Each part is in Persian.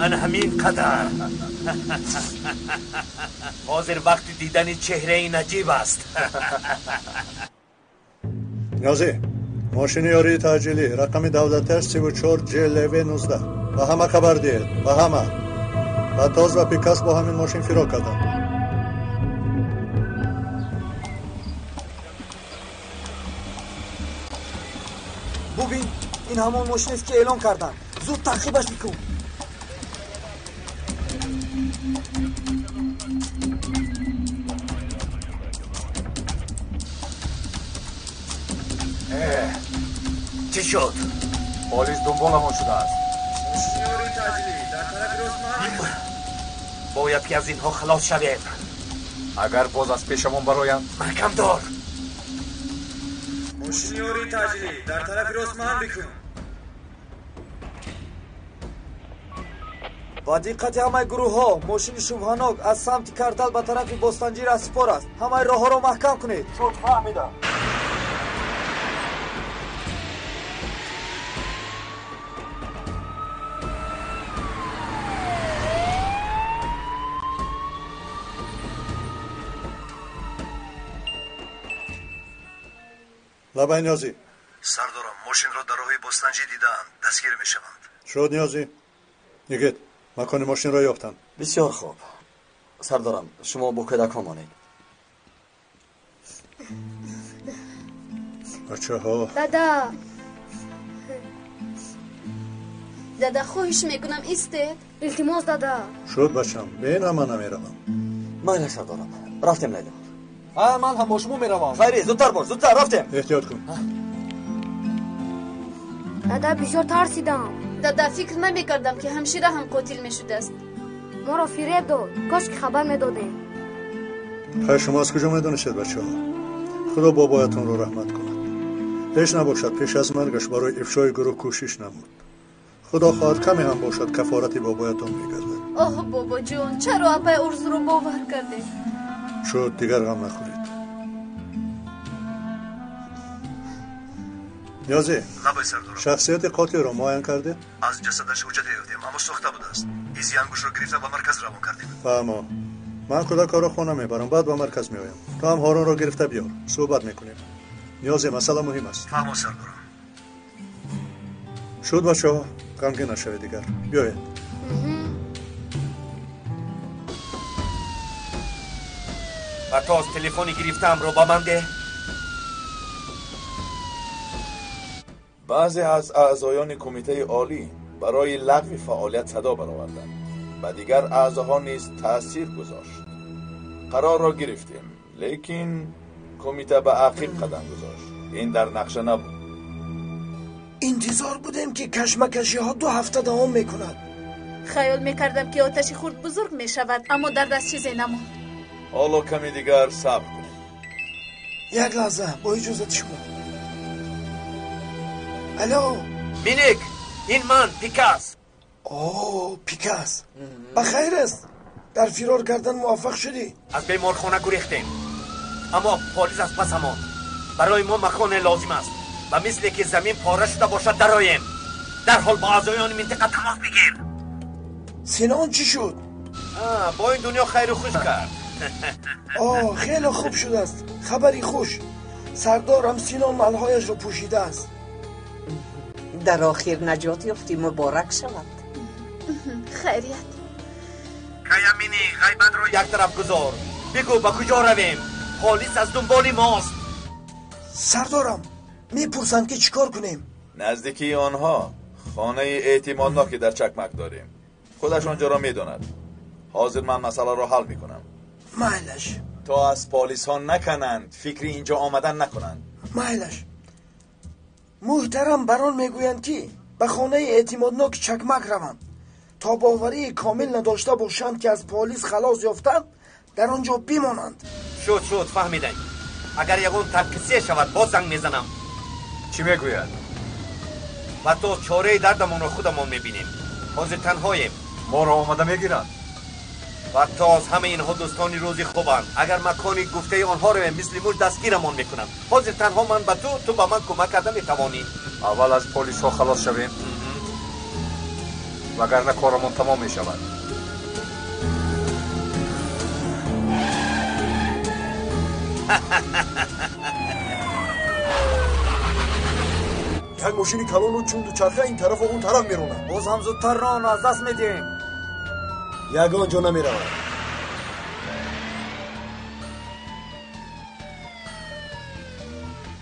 ان همین قدر. حاضر وقت دیدن چهره نجیب است. نیازی ماشین یاری تاجیلی رقم دولتش 34 JLV 19 و همه خبر دید و همه و تاز و پیکاس با همین ماشین فرار کردن. ببین این همون ماشین است که اعلام کردن. زود تعقیبش بکن. چی شد؟ پلیس دنبالمون شده است. ماشین تاجیلی در طرف رسمان. باید که از اینها خلاص شویم. اگر باز از پیشمون برایم محکم دار. ماشین تاجیلی در طرف رسمان بکن. با دقت همه گروه ها ماشین شبهناک از سمت کارتل به طرف بستانجی راسپور است. همه راه ها را محکم کنید. شد فهمیدم. لبای نیازی سردارم ماشین را در راه بستانجی دیدند دستگیر می شوند. شد نیازی نگید مکان ماشین را یافتند. بسیار خوب سردارم شما با کودکان مانید. بچه ها دادا خواهش میکنم ایستید. التماس دادا. شد بچم به این همه نمیروم. مایل سردارم رفتیم لیلا. من هم با شما میروم. خیری زودتر باش زودتر رفتیم. احتیاط کن. دادا بسیار ترسیدم. دادا فکر نمیکردم که همشیره هم قاتل میشده است. ما را فریب داد. کاش که خبر میدادیم. خیر شما از کجا میدونستید بچه ها؟ خدا بابایتون رو رحمت کند. هیچ نباشد پیش از مرگش برای افشای گروه کوشش نمود. خدا خواهد کمی هم باشد کفارت بابایتون میگردد. آه بابا جون چرا اپای ارز رو باور کرده؟ شد دیگر غم نخورید. نیازی لبای سردارم شخصیت قاتل را معاین کرده؟ از جسدش حجت یافتیم اما سوخته بوده است. ایزی انگوش را گرفته به مرکز روان کردیم. فهمم. من کودک را خانه میبرم بعد به مرکز میایم. تو هم هارون را گرفته بیار صحبت میکنیم. نیازی مسئله مهم است. فهمم سردارم. شد بچه ها غمگین نشوید دیگر بیاید. و تو از تلفنی گرفتم رو با من ده. بعضی از اعضایان کمیته عالی برای لغو فعالیت صدا برآوردند و دیگر اعضاها نیز تأثیر گذاشت. قرار را گرفتیم لیکن کمیته به عقب قدم گذاشت. این در نقشه نبود. انتظار بودیم که کشمکشی ها 2 هفته دوام میکند. خیال میکردم که آتش خورد بزرگ میشود اما در دست چیزی نماند. حالا کمی دیگر صبر کنیم. یک لحظه با اجازت شما. الو مینیک این من پیکاس. پیکاس بخیر است. در فرار کردن موفق شدی؟ از بیمارخانه گریختیم اما پلیس از پسمان. برای ما مکان لازم است و مثل که زمین پاره شده باشد درآییم. در حال با اعضایان منطقه تماس بگیر. سینان چی شد؟ با این دنیا خیر و خوش کرد. خیلی خوب شده است. خبری خوش. سردارم سینان ملهایش رو پوشیده است. در آخر نجات یافتی مبارک شود. خیریت. کیامینی غیبت رو یک طرف گذار. بگو با کجا رویم؟ پلیس از دنبال ماست. سردارم میپرسند که چیکار کنیم؟ نزدیکی آنها خانه اعتمادناکی در چکمک داریم. خودش آنجا را میداند. حاضر من مسئله را حل میکنم. مایلش تا از پلیس ها نکنند فکری اینجا آمدن نکنند. مایلش محترم بران میگویند که به خانه اعتمادناک چکمک روند تا باوری کامل نداشته باشند که از پلیس خلاص یافتند در آنجا بمانند. شد فهمیدم. اگر یگون تکسی شود باز زنگ میزنم. چی میگوید؟ و تو چاره دردمون رو خودمون میبینیم. حاضر تنهاییم. ما را آمده میگیرند. و تا از همه اینها دوستانی روزی خوبند. اگر مکانی گفته آنها رو مثل موج دستگیرمان میکنم. حاضر تنها من به تو به من کمک کرده میتوانی. اول از پلیس ها خلاص شویم وگرنه کارمون تمام می شود. یک ماشین کلون چون دوچرخه این طرف و اون طرف میرونه. باز هم زودتر راه از دست میدیم. یگان جا نمیرونه.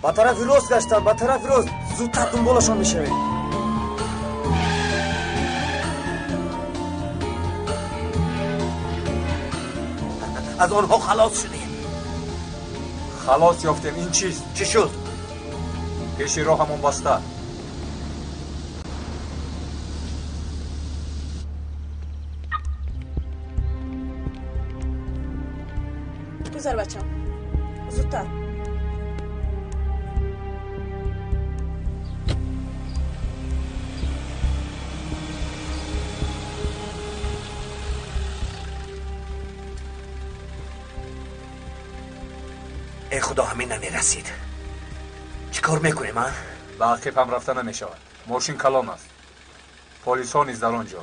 با طرف راست گشتن، با طرف راست. زودتر دنبالشان میشویم. از آنها خلاص شدیم. خلاص یافتیم. این چیست؟ چی شد؟ پیشی راه همون بسته. گذر بچم. زودتر. ای خدا همین نمیرسید. چی کار میکنیم من؟ به عقیب هم رفته نمی شود. ماشین کلان است. پلیس ها نیز در آنجا.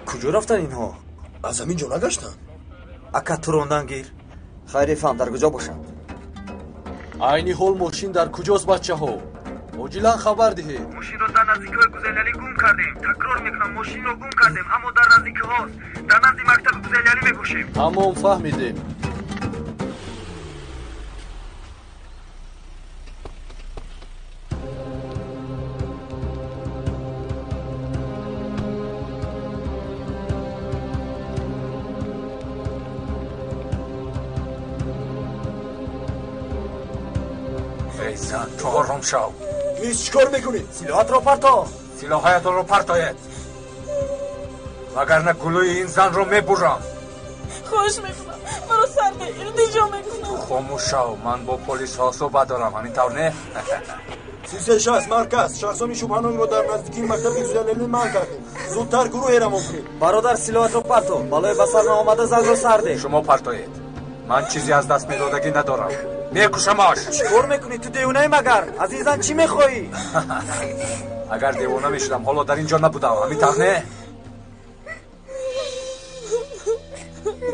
کجا رفتن اینها؟ از همین جا نگشتن. اکا تو روندن گیر. خیلی فهم در کجا باشند؟ عینی حال ماشین در کجاست بچه ها؟ عاجلا خبر دهید. ماشین رو در نزدیکی های گزیلیالی گم کردیم. تکرار میکنم ماشین رو گم کردیم اما در نزدیکی هاست. در نزدیک مکتب گزیلیالی میگوشیم. تمام فهمیدیم. ایزن تو آرام شو. نیست چیکار میکنید؟ سلاحات رو پرتا. سلاحایت رو پرتاید. وگرنه گلوی این زن رو میبرم. خوش میکنم. مرا سرده التجا میکنم. خاموش شو. من با پلیس ها صحبت دارم. همینطور نه؟ 360 مرکز شخصان شبهانان رو در نزدیکی مکتب گزیلیالی منع کردیم. زودتر گروه را ممکن. برادر سلاحات رو پرتو. بالای بسر نامده زنگ رو سرده. شما پرتاید. من چیزی از دست میدادگی ندارم. میکشمش. چیکار میکنی تو دیونه مگر؟ عزیزان چی میخوایی؟ اگر دیوانه میشدم حالا در اینجا نبودم. همینطور نه؟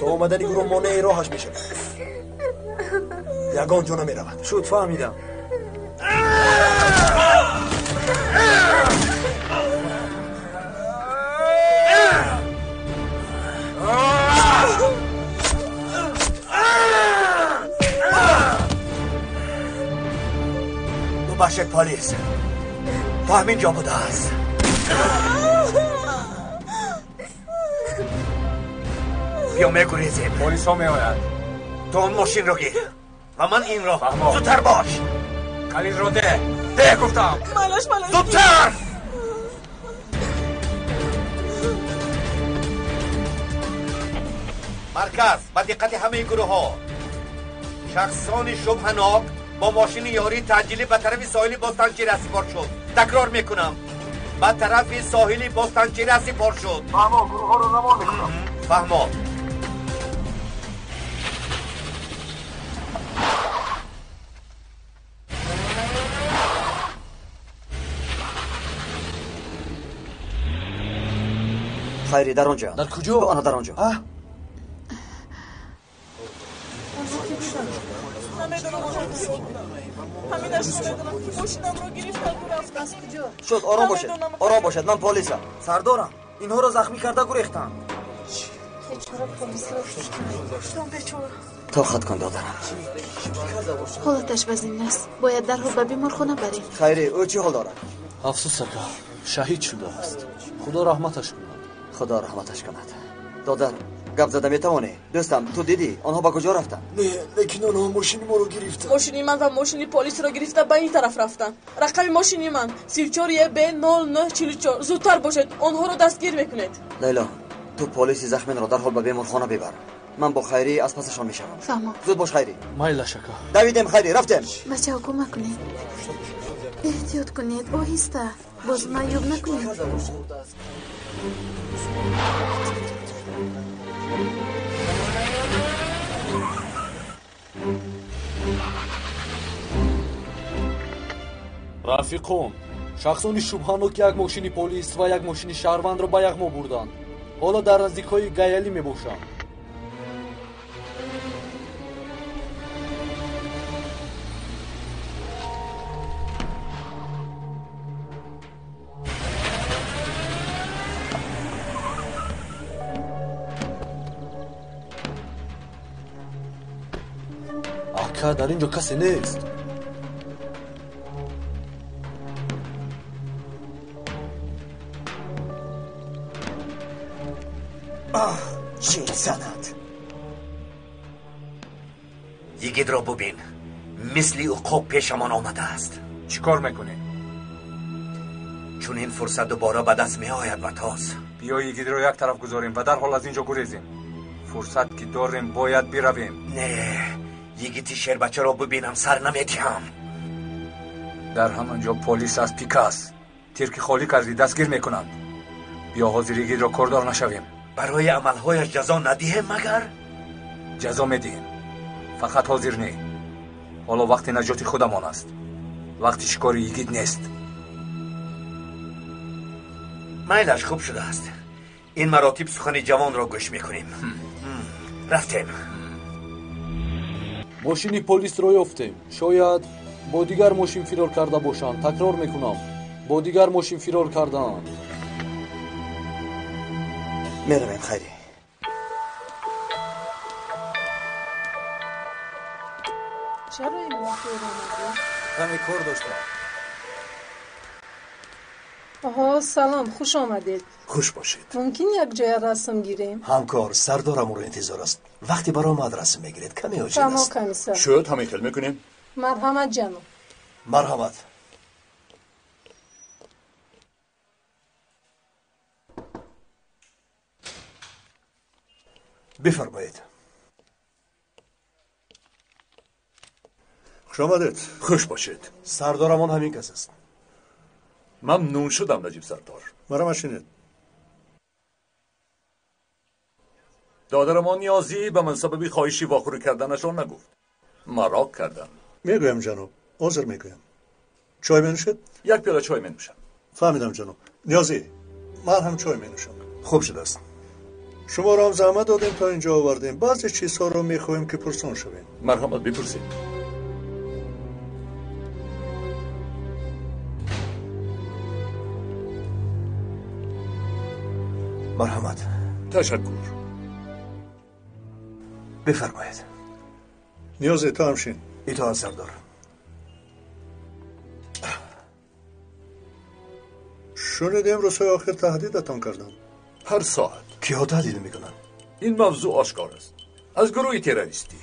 تو آمدنی گروه مانع راهش میشه. یگان جا نمیرود. شد فهمیدم. ببخشید پلیس. تو همین جا بوده است. بیا میگریزیم. پلیس ها میآید. تو اون ماشین رو گیر و من این رو. فهمم. زودتر باش. کلید رو ده گفتم. مالش زودتر. مرکز با دقت همه گروه ها. شخصان شبهناک با ماشین یاری تعجیلی به طرف ساحلی باستانچیره سپار شد. تکرار میکنم به طرف ساحلی باستانچیره سپار شد. فهمم. گروه ها رو نمان میکنم. فهمم. خیری در آنجا. در کجا؟ آنها در آنجا. شد آرام باشد. آرام باشد. من پلیسم. سردارم. اینها رو زخمی کرده گریختن. طاقت کن دادرم. حالتش وزین است. باید درحال به بیمارخانه بریم. خیری او چی حال دارد؟ افسوس اکا شهید شده است. خدا رحمتش کند. خدا رحمتش کند. دادر گپ زده میتوانی؟ دوستم تو دیدی آنها با کجا رفتن؟ نه لیکن آنها ماشین ما رو گرفتن. ماشینی من و ماشینی پلیس رو گرفته به این طرف رفتن. رقم ماشینی من 34 B0944. زودتر باشید آنها رو دستگیر میکنید. لیلا تو پلیس زخمین را در حال به بیمارخانه ببر. من با خیری از پسشان میشم. فهمم. زود باش خیری. مایل شکا. دویدیم خیری رفتیم. بچه ها کمک کنید. احتیاط کنید. آهسته. باز معیوب نکنید. рафиқон, шахсони шубҳанок як мошини полис ва як мошини шаҳрвандро ба яғмо бурданд. ҳоло дар наздикҳои гаялӣ мебошанд. ака, дар ин ҷо касе нест. чӣ санад? یگید را ببین مثل عقاب پیشمان آمده است. چی کار میکنی؟ چون این فرصت دوباره به دست می آید و تاز بیا یگید را یک طرف گذاریم و در حال از اینجا گریزیم. فرصت که داریم باید برویم. نه، یگیتی شیر بچه را ببینم سر نمیدیم. در همانجا پلیس از پیکاس ترکی خالی کردی دستگیر میکنند. بیا حاضر یگید را کردار نشویم. برای عملهایش جزا ندیهم مگر؟ جزا میدیم، فقط حاضر نی. حالا وقت نجات خودمان است، وقت شکار یگید نیست. میلش خوب شده است. این مراتب سخن جوان را گوش میکنیم. رفتیم. ماشینی پلیس را یافتیم. شاید با دیگر ماشین فرار کرده باشند. تکرار میکنم، با دیگر ماشین فرار کردند. میرویم خیلی. چرا این وقت آمدی؟ کمی کار داشتم. آها سلام، خوش آمدید. خوش باشید. ممکن یک جای رسم گیریم؟ همکار سردارم رو انتظار است. وقتی برای مدرسه میگیرید کمی عجیل است. تمام کمیسر. شاید همین خیل میکنیم. مرحمت جناب. مرحمت. بفرمایید. خوش آمدید. خوش باشید. سردارمان همین کس است. ممنون شدم نجیب سردار. مرا مشینید. دادرمان نیازی به منصب خواهشی واخوری کردنشان نگفت. مراق کردن. میگویم جناب. عذر میگویم. چای مینوشید؟ یک پیاله چای مینوشم. فهمیدم جناب. نیازی من هم چای مینوشم. خوب شده است. شما را هم زحمت دادیم تا اینجا آوردیم. بعضی چیزها رو میخواهیم که پرسان شویم. مرحمت بپرسید. مرحمت. تشکر. بفرمایید. نیازی تو همشین. اطاعت سردار. شنیدیم روزهای آخر تهدیدتان کردن. هر ساعت. کیا تهدید میکنن؟ این موضوع آشکار است. از گروه تروریستی.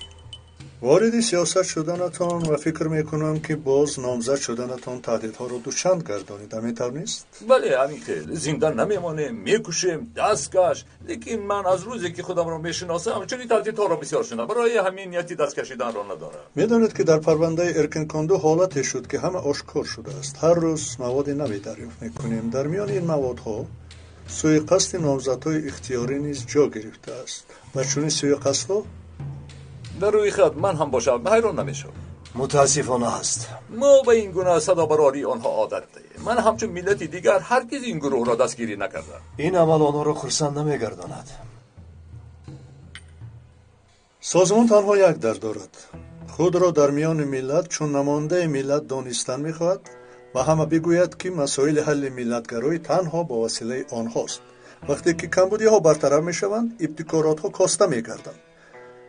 وارد سیاست شدنتان و فکر میکنم که باز نامزد شدنتان تهدیدها رو دوچند گردانید. همینطور نیست؟ بله همین خیلی. زندان نمیمانه، میکشیم، دستکش. لیکن من از روزی که خودم رو میشناسم چنین تهدیدها را بسیار شنیدم. برای همین نیتی دست کشیدن را ندارم. میدانید که در پرونده ارکن کاندو حالتی شد که همه آشکار شده است. هر روز مواد نوی دریافت میکنیم. در میان این موادها سوءقصد نامزدهای اختیاری نیز جا گرفته است. و چون سوءقصدها در روی خط من هم باشم حیران نمیشم. متاسفانه است. ما به این گونه صدا براری آنها عادت داریم. من همچون ملتی دیگر هرگز این گروه را دستگیری نکردم. این عمل آنها را خرسند نمیگرداند. سازمان تنها یک درد دارد. خود را در میان ملت چون نماینده ملت دانستن میخواهد و همه بگوید که مسائل حل ملتگرایی تنها با وسیله آنهاست. وقتی که کمبودی ها برطرف میشوند ابتکارات ها کاسته میگردند.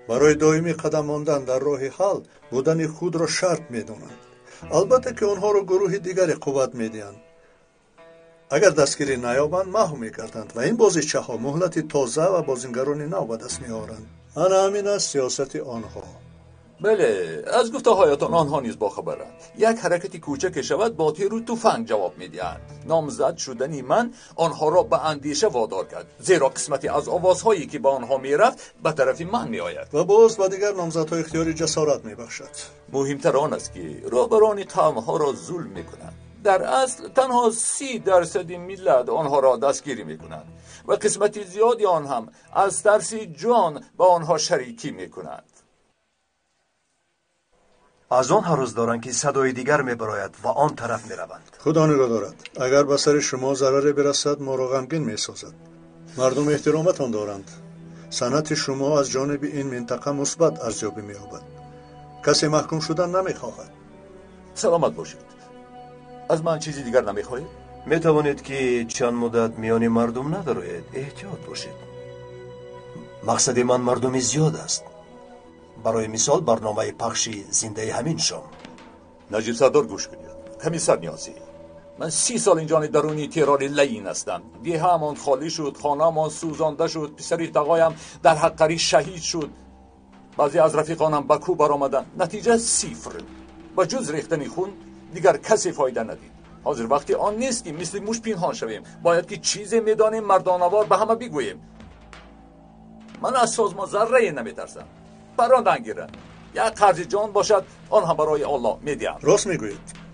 برای دائمی قدم ماندن در راه حل بودن خود را شرط میدانند. البته که آنها را گروه دیگری قوت میدهند. اگر دستگیری نیابند محو میکردند و این بازیچه ها مهلت تازه و بازیگران نو به دست میآورند. آن همین است سیاست آنها. بله، از گفته هایتان آنها نیز باخبرند. یک حرکتی کوچک شود با تیر و تفنگ جواب میدهند. نامزد شدنی من آنها را به اندیشه وادار کرد، زیرا قسمتی از آوازهایی که به آنها میرفت به طرف من میآید و باز با دیگر نامزدهای اختیاری جسارت میبخشد. مهمتر آن است که رهبران قومها را ظلم میکنند. در اصل تنها 30% ملت آنها را دستگیری میکنند و قسمتی زیادی آن هم از ترس جان به آنها شریکی میکنند. از آن هر روز دارند که صدای دیگر میبراید و آن طرف میروند. خدا نگاه دارد. اگر به سر شما ضرری برسد ما را غمگین میسازد. مردم احترامتان دارند. صنعت شما از جانب این منطقه مثبت ارزیابی می‌یابد. کسی محکوم شدن نمیخواهد. سلامت باشید. از من چیزی دیگر نمیخواهید؟ میتوانید که چند مدت میان مردم ندارید. احتیاط باشید. مقصد من مردمی زیاد است. برای مثال برنامه پخش زنده همین شام. نجیب سردار گوش کنید. کمیسر نیازی، من 30 سال اینجا درونی ترور لعین هستم. دیه همان خالی شد، خانه‌مان سوزانده شد، پسری تقایم در حقری شهید شد. بعضی از رفیقانم به کو برآمدن. نتیجه 0. با جز ریختن خون دیگر کسی فایده ندید. حاضر وقتی آن نیست که مثل موش پنهان شویم. باید که چیزی میدانیم مردانوار به همه بگوییم. من از سازمان ذره نمیترسم. بران نگیرن. یک قرض جان باشد آن هم برای الله میدیم. راست میگویید.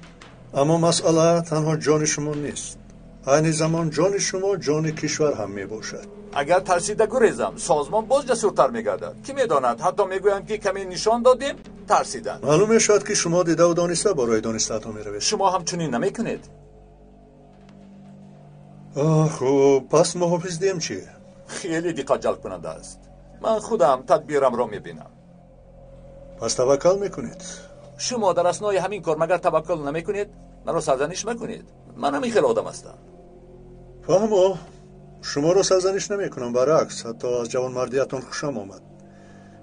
اما مسئله تنها جان شما نیست. عین زمان جان شما جان کشور هم میباشد. اگر ترسیده گریزم سازمان باز جسورتر میگردد. کی میداند؟ حتی میگویند که کمی نشان دادیم ترسیدن. معلومه شاید که شما دیده و دانسته برای دانسته‌تان میروید. شما هم چنین نمیکنید. خب پس محافظ دیم چیه؟ خیلی دقت جلب کننده است. من خودم تدبیرم را میبینم. پس توکل میکنید؟ شما در اثنای همین کار مگر توکل نمیکنید؟ من را سرزنش مکنید. من همین خیلی آدم هستم. فهمو شما را سرزنش نمیکنم، برعکس حتی از جوانمردیتان خوشم آمد.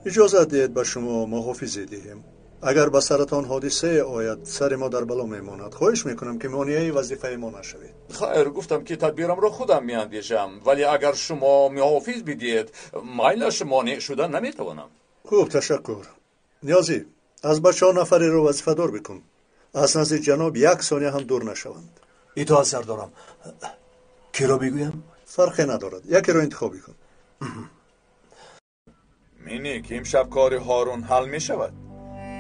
اجازه دهید به شما محافظی دهیم. اگر به سرتان حادثه آید سر ما در بلا میماند. خواهش میکنم که مانع وظیفه ما نشوید. خیر، گفتم که تدبیرم را خودم میاندیشم، ولی اگر شما محافظ بدید مایلش مانع شدن نمیتوانم. خوب، تشکر. نیازی از بچه ها نفری رو وظیفه دار بکن. از نزد جناب 1 ثانیه هم دور نشوند. اطاعت سردارم. کی را بگویم؟ فرقی ندارد، یکی را انتخاب کن. مینی که امشب کار هارون حل می شود؟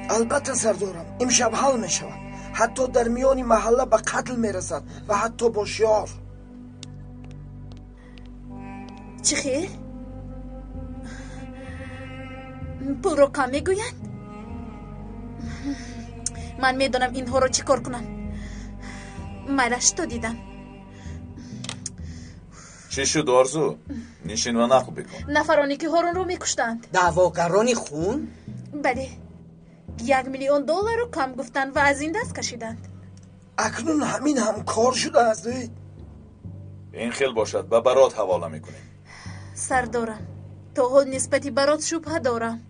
البته سردارم، امشب حل می شود. حتی در میان محله به قتل می رسد و حتی با شیار. چی خیر؟ پول رو کم میگویند؟ من میدونم اینها رو چی کار کنم. میلش تو دیدم. چی شد آرزو؟ نشین و نقل بکن. نفرانی که هارون رو میکشتند. دعواگران خون؟ بله. $1,000,000 رو کم گفتن و از این دست کشیدند. اکنون همین هم کار شده است. این خیل باشد به برات حواله میکنیم. سردارم تا حال نسبتی برات شبهه دارم.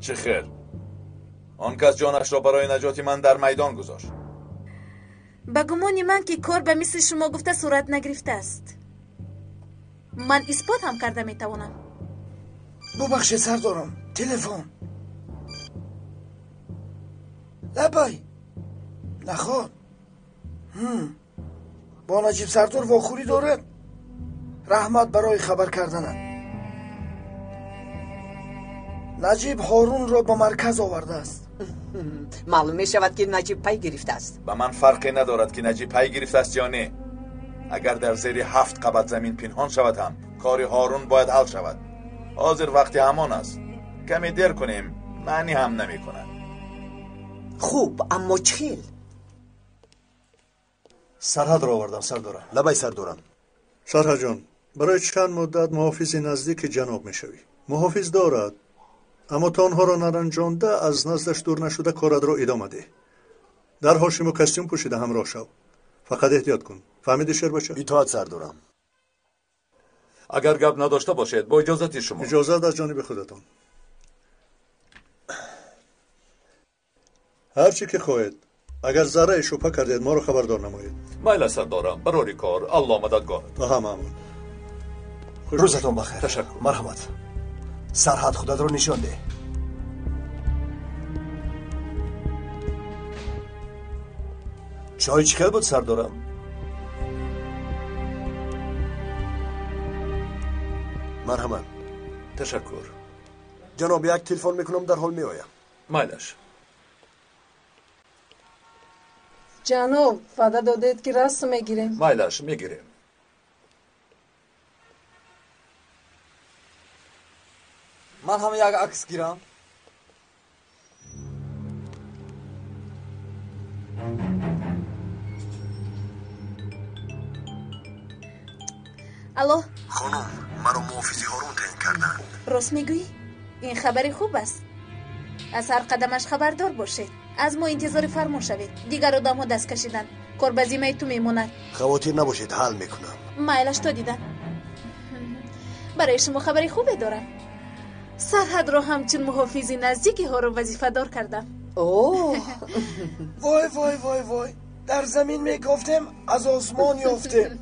چه خیر؟ آن کس جانش را برای نجات من در میدان گذاشت. به گمان من که کار به مثل شما گفته صورت نگرفته است. من اثبات هم کرده میتوانم. ببخشید سردارم، تلفن. لبای نخواد. با نجیب سردار واخوری دارد. رحمت برای خبر کردن. نجیب هارون را به مرکز آورده است. معلوم می شود که نجیب پی گرفته است. به من فرقی ندارد که نجیب پی گرفته است یا نه. اگر در زیر 7 قبض زمین پنهان شود هم کار هارون باید حل شود. حاضر وقتی همان است. کمی دیر کنیم معنی هم نمی کند. خوب، اما چخیل؟ سرحد را آوردم سردارم. لبای سردارم. سرحد جان، برای چند مدت محافظ نزدیک جناب میشوی. محافظ دارد، اما تا آنها را نرنجانده از نزدش دور نشده کارت را ادامه ده. در حاشیم و کاستیوم پوشیده همراه شو. فقط احتیاط کن. فهمیدی شیر بچه؟ اطاعت سردارم. اگر گپ نداشته باشید با اجازت شما. اجازت از جانب خودتان. هرچی که خواهید. اگر ذره شبهه کردید ما رو خبردار نمایید. میل سردارم، برای کار الله مددگار. ممنون. روزتون بخیر. تشکر. مرحمت. سرحد خودت رو نشان ده. چای چیکار بود سردارم؟ مرحمت. تشکر. جناب 1 تلفن میکنم در حال میآیم. میلش. جناب وعده دادید که رسم میگیریم. میلش میگیریم. من هم یک عکس گیرم. الو خانم، مرا محافظی هارون تعیین کردند. راست میگویی؟ این خبری خوب است. از هر قدمش خبردار باشید. از ما انتظار فرمان شوید. دیگر آدم ها دست کشیدن. کار به ذمه تو میموند. خواطر نباشید، حل میکنم. مایلش تو دیدن. برای شما خبری خوبی دارم. سرحد را همچون محافظی نزدیکی ها رو وظیفه دار کردم. اوه وای وای وای وای، در زمین میگفتم از آسمان یافتم.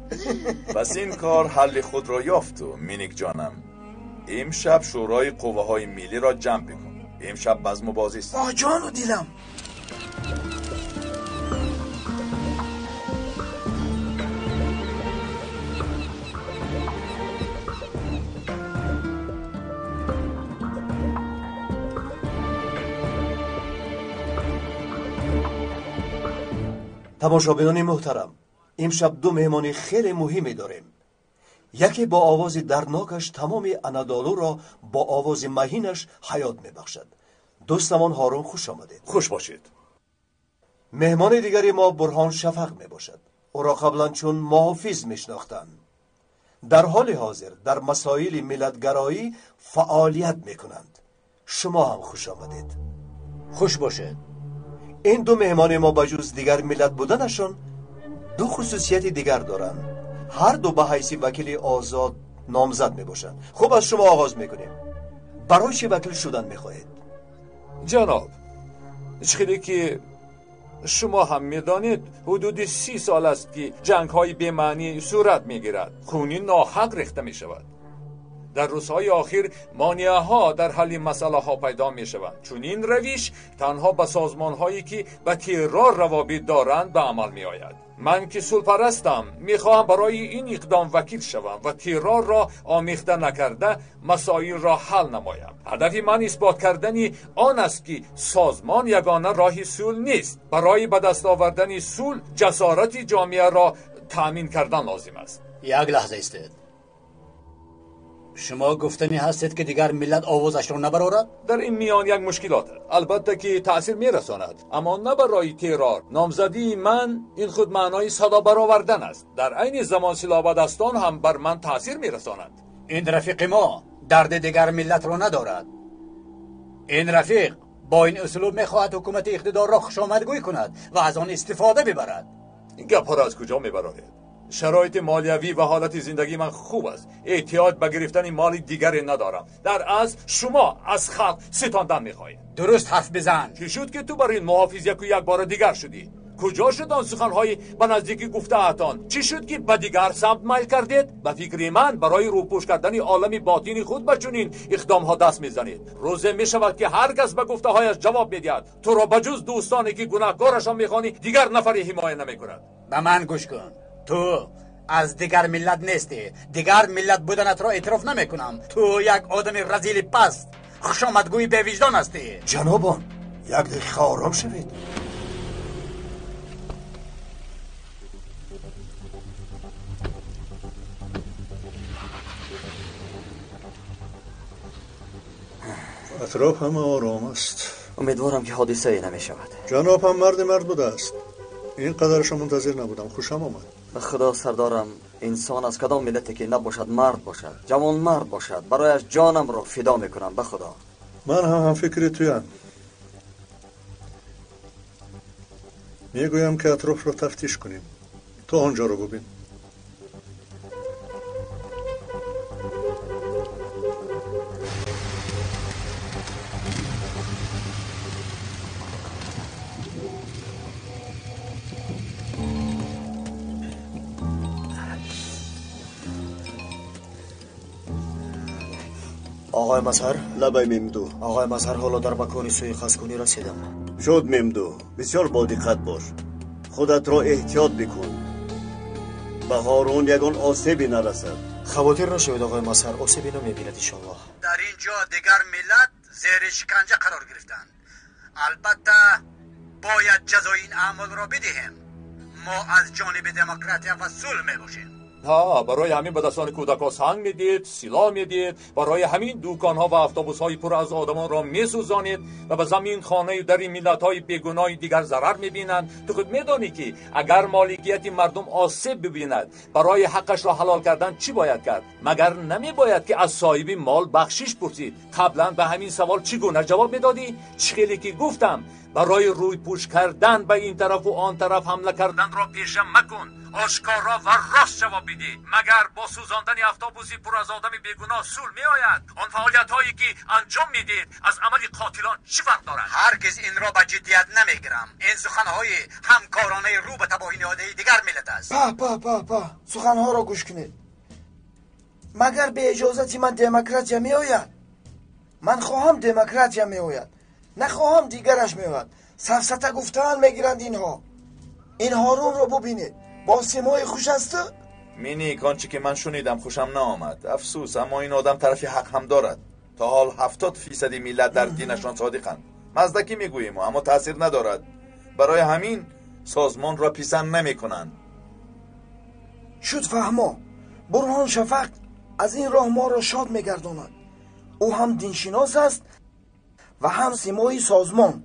پس این کار حل خود را یافت و مینیک جانم. امشب شورای قوه های ملی را جمع بکن. امشب بزم و بازی است. با جان و دیلم. تماشابینان محترم، امشب دو مهمانی خیلی مهمی داریم. یکی با آواز درناکش تمام انادالو را با آواز مهینش حیات میبخشد. دوستمان هارون خوش آمدید. خوش باشید. مهمان دیگری ما برهان شفق میباشد. او را قبلا چون محافظ میشناختند. در حال حاضر در مسائل ملتگرایی فعالیت میکنند. شما هم خوش آمدید. خوش باشید. این دو مهمان ما بجز دیگر ملت بودنشان دو خصوصیت دیگر دارند. هر دو به حیث وکیل آزاد نامزد می باشند. خب از شما آغاز میکنیم. برای چه وکیل شدن میخواهید؟ جناب، چخیلی که شما هم میدانید حدود 30 سال است که جنگ های بی‌معنی صورت میگیرد. خونی ناحق ریخته می شود. در روزهای آخر مانعه ها در حل مسئله ها پیدا می شوند. چون این روش تنها به سازمان هایی که به ترور روابط دارند به عمل می آید. من که صلح پرستم می خواهم برای این اقدام وکیل شوم و ترور را آمیخته نکرده مسائل را حل نمایم. هدف من اثبات کردن آن است که سازمان یگانه راه صلح نیست. برای به دست آوردن صلح جسارت جامعه را تأمین کردن لازم است. یک لحظه ایستید. شما گفتنی هستید که دیگر ملت آوازش را نبرارد؟ در این میان یک مشکلات البته که تأثیر میرساند، اما نه برای ترور. نامزدی من این خود معنای صدا برآوردن است. در عین زمان سلاح‌بدستان هم بر من تأثیر میرساند. این رفیق ما درد دیگر ملت را ندارد. این رفیق با این اسلوب میخواهد حکومت اقتدار را خوشامدگویی کند و از آن استفاده ببرد. این گپ را از کجا میبرید؟ شرایط مالیوی و حالت زندگی من خوب است. احتیاج به گرفتن مال دیگری ندارم. در اصل شما از خلق ستاندن میخواهید. درست حرف بزن. چی شد که تو برای محافظ یک بار دیگر شدی؟ کجا شد آن سخنهای به نزدیکی گفته‌اتان؟ چی شد که به دیگر سمت میل کردید؟ به فکر من برای روپوش کردن عالم باطنی خود به چنین اقدام‌ها دست میزنید. روزه میشود که هر کس به گفته‌هایش جواب میدهد. تو را بجز دوستانی که گناهکارشان میخوانی دیگر نفری حمایت نمیکند. به من گوش کن. تو از دیگر ملت نیستی. دیگر ملت بودنت را اعتراف نمیکنم. تو یک آدم رذیل پست خوشامدگوی به وجدان هستی. جنابان، یک دقیقه آرام شوید. اطراف همه آرام است. امیدوارم که حادثه ای نمی شود. جناب هم مرد بوده است. این قدرش منتظر نبودم. خوشم آمد. به خدا سردارم، انسان از کدام ملتی که نباشد مرد باشد، جوان مرد باشد، برایش جانم را فدا میکنم. به خدا من هم فکر تویم. میگویم که اطراف رو تفتیش کنیم. تو آنجا رو ببین. آقای مظهر. لبای ممدو. آقای مظهر، حالا در مکان سوء کنی رسیدم. شد ممدو، بسیار با دقت باش. خودت را احتیاط بکن. به هارون یگان آسیبی نرسد. خواطر نشوید آقای مظهر، آسیبی نمیبیند انشاءالله. در اینجا دیگر ملت زیر شکنجه قرار گرفتند. البته باید جزای این اعمال را بدهیم. ما از جانب دموکراتیا و صلح میباشیم. ها، برای همین به دستان کودکان سنگ میدید، سلاح میدید، برای همین دوکان‌ها و اتوبوس‌های پر از آدمان را میسوزانید و به زمین خانه در ملت‌های بیگناه دیگر ضرر میبینند. تو خود میدانی که اگر مالکیت مردم آسیب ببیند، برای حقش را حلال کردن چی باید کرد؟ مگر نمیباید که از صاحب مال بخشش پرسید؟ قبلا به همین سوال چگونه جواب میدادی؟ چخیلی که گفتم برای روی پوش کردن به این طرف و آن طرف حمله کردن را پیشه مکن، آشکارا و راست جواب بدی. مگر با سوزاندن اتوبوسی پر از آدم بیگناه سول می آید؟ آن فعالیت هایی که انجام میدید از عمل قاتلان چی فرق دارد؟ هرگز این را به جدیت نمیگیرم. این سخنهای همکارانه رو به تباهی نهاده دیگر ملت است. با سخنها را گوش کنید. مگر به اجازتی من دموکراتیا می آید؟ من خواهم دموکراتیا می آید، نخواهم دیگرش می آید. سفسطه گفتن میگیرند این هارون رو ببینید با سیمای خوش است. مینیک، آنچه که من شنیدم خوشم نآمد. افسوس، اما این آدم طرفی حق هم دارد. تا حال 70% میلت در دینشان صادقند. مزدکی میگوییم اما تاثیر ندارد. برای همین سازمان را پیسن نمی کنند. شد فهما برهان شفق از این راه ما را شاد میگرداند. او هم دینشناس است و هم سیمای سازمان.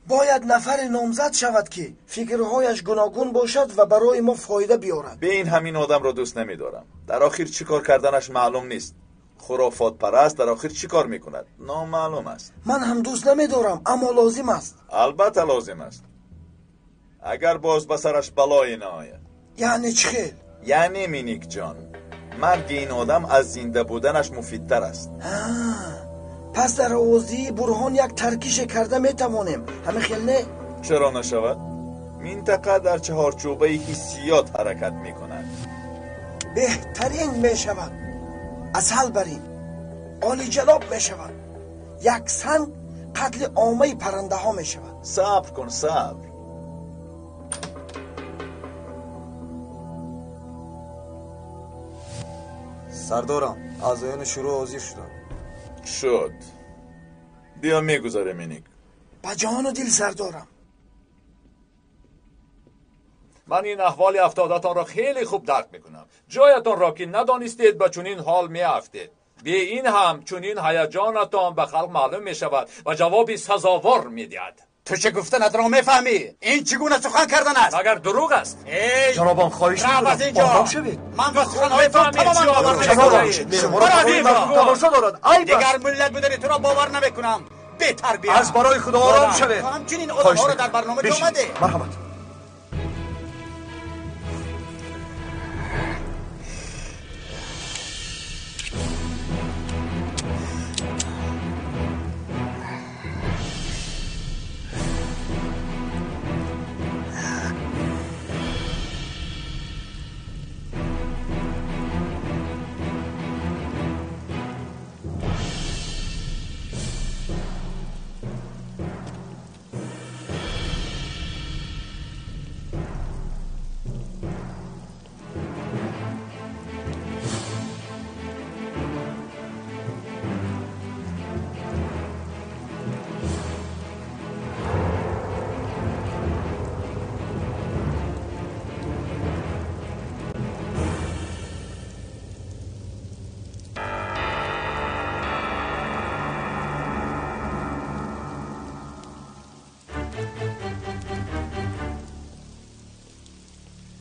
باید نفر نامزد شود که فکرهایش گوناگون باشد و برای ما فایده بیارد. به این همین آدم را دوست نمی دارم. در آخر چیکار کردنش معلوم نیست. خرافات پرست در آخر چیکار میکند نامعلوم است. من هم دوست نمی دارم اما لازم است. البته لازم است. اگر باز به سرش بلایی نآید. یعنی چه خیل؟ یعنی مینیک جان، مرگ این آدم از زنده بودنش مفیدتر است. پس در آوازی برهان یک ترکیش کرده میتوانیم، همه خیل نه؟ چرا نشود؟ منطقه در چهارچوبه حسیات حرکت میکند. بهترین میشود. اصل بریم عالی جناب میشود. یک سنگ قتل عامه پرنده ها میشود. صبر کن صبر. سردارم اعضایان شروع حاضر شد. بیا میگذاره مینیک. با جان و دل سردارم. من این احوال افتادتان را خیلی خوب درک میکنم. جایتان را که ندانستید به چنین حال میافتید. به این هم چنین هیجانتان به خلق معلوم میشود و جوابی سزاوار میدهد. تو چه گفتنت را میفهمی؟ این چگونه سخن کردن است؟ مگر دروغ است؟ جنابان خواهش میکنم آرام شوید. من به سخنهای تو تماما باور نمیکنم. تماشا دارد. دیگر ملت بودنی تو را باور نمیکنم. بهتر بیا. از برای خدا آرام شوید. تو همچنین آدم‌ها را در برنامه آمده. مرحمت.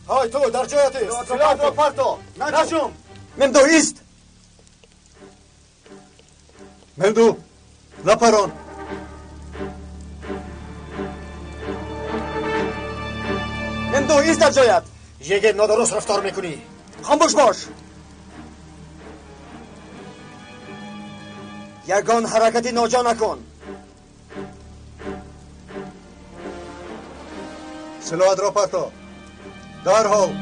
های تو در جایت است. سلاح را پرتا. نجوم. ممدو ایست. ممدو نپران. ممدو ایست در جایت. یگه نادرست رفتار میکنی. خاموش باش. یگان حرکتی ناجا نکن. سلاحت را پرتا. درحال.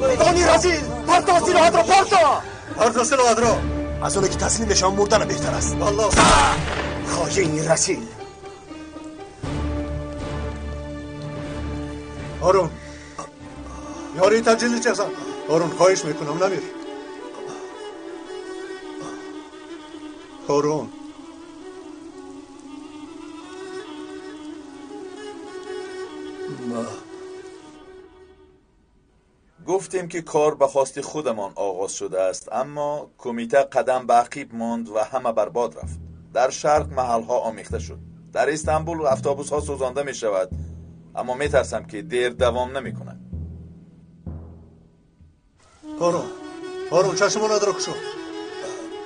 میدانی رزیل پرتا سلاحات را پرتا سلاحات را از اونه که تسلیم بشم مردن بهتر است والله خاین رسیل هارون یاری تجلیل چیزن هارون خواهش میکنم نمیر هارون گفتیم که کار به خواست خودمان آغاز شده است، اما کمیته قدم به عقب ماند و همه برباد رفت. در شرق محلها آمیخته شد. در استانبول اتوبوس ها سوزانده می شود، اما می ترسم که دیر دوام نمی کند. هارون چشم نداره کشو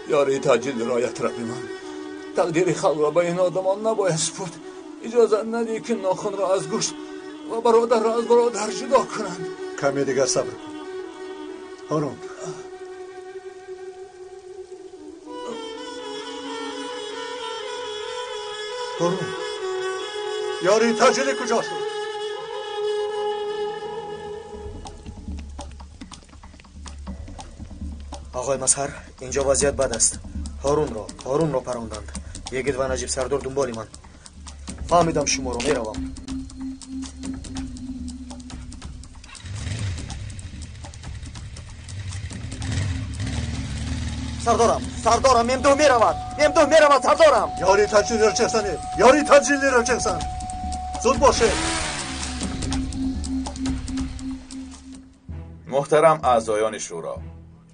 یاری تجلیل رایت را بیمان. تقدیر خلق را به این آدمان نباید سپرد. اجازه ندی که ناخن را از گوشت و برادر را از برادر جدا کنند. کمی دیگر صبر کن هارون یاری تجلی کجا شد؟ آقای مظهر اینجا وضعیت بد است. هارون را پراندند. یگید و نجیب سردار دنبالی من. فهمیدم شما رو میروم. سردارم ممدوح میرود سردارم. یاری تجلیلی را چهسن زود باشه. محترم اعضایان شورا،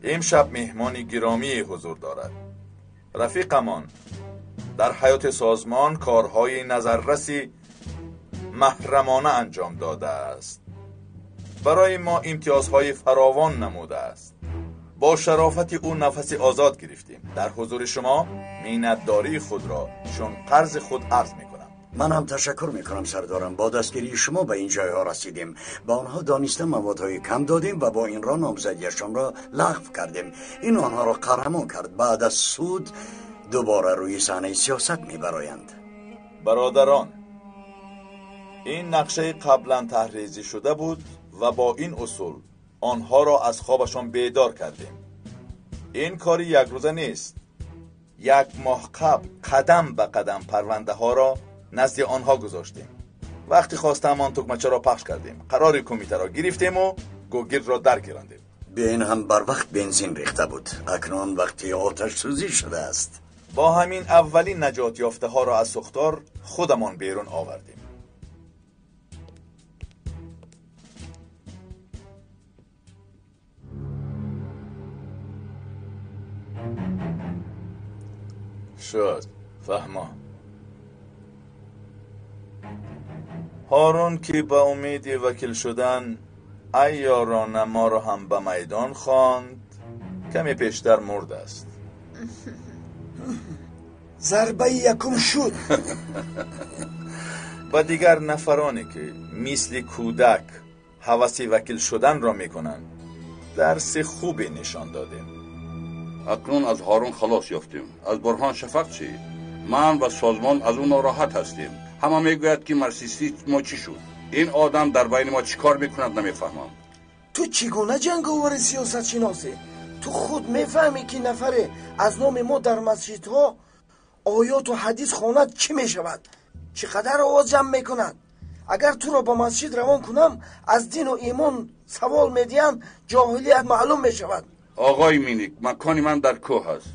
امشب مهمانی گرامی حضور دارد. رفیقمان در حیات سازمان کارهای نظررسی محرمانه انجام داده است. برای ما امتیازهای فراوان نموده است. با شرافت او نفس آزاد گرفتیم. در حضور شما منتداری خود را چون قرض خود عرض می کنم. من هم تشکر می کنم سردارم. با دستگیری شما به این جایها رسیدیم. با آنها دانسته موادهای کم دادیم و با این را نامزدیشان را لغو کردیم. این آنها را قهرمان کرد. بعد از سود دوباره روی صحنه سیاست می برایند. برادران، این نقشه قبلا تحریزی شده بود و با این اصول آنها را از خوابشان بیدار کردیم. این کاری یک روزه نیست. 1 ماه قبل قدم به قدم پرونده ها را نزد آنها گذاشتیم. وقتی خواستم آن تکمچه را پخش کردیم. قرار کمیته را گرفتیم و گوگرد را درگیراندیم. به این هم بر وقت بنزین ریخته بود. اکنون وقتی آتش سوزی شده است. با همین اولین نجات یافته ها را از سوختار خودمان بیرون آوردیم. شد فهما. هارون که به امید وکیل شدن عیارانه ما را هم به میدان خواند، کمی پیشتر مرد است. ضربه یکم شد. و دیگر نفرانی که مثل کودک هوس وکیل شدن را میکنند درس خوبی نشان دادیم. اکنون از هارون خلاص یافتیم. از برهان شفق چی؟ من و سازمان از اون ناراحت هستیم. همه میگوید که مرسیستی ما چی شد. این آدم در بین ما چی کار میکند نمیفهمم. تو چگونه جنگاور سیاست شناسی؟ تو خود میفهمی که نفر از نام ما در مسجدها آیات و حدیث خواند چی میشود؟ چقدر آواز جمع میکند؟ اگر تو را با مسجد روان کنم از دین و ایمان سوال میدیم جاهلیت معلوم میشود. آقای مینیک، مکان من در کوه است.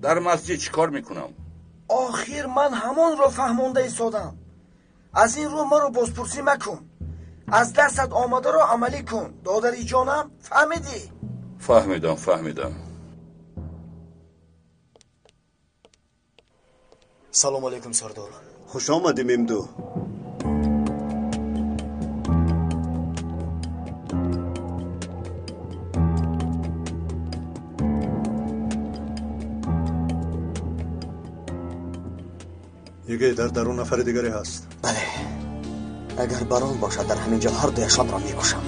در مسجد چی کار میکنم؟ آخر من همان را فهمانده ایستادم. از این رو ما رو بازپرسی مکن. از دستت آمده را عملی کن. دادری جانم، فهمیدی؟ فهمیدم. سلام علیکم سردار. خوش آمدی ممدو. یکی در درون نفر دیگری هست. بله، اگر بران باشد در همینجا هر دویشان را میکشم.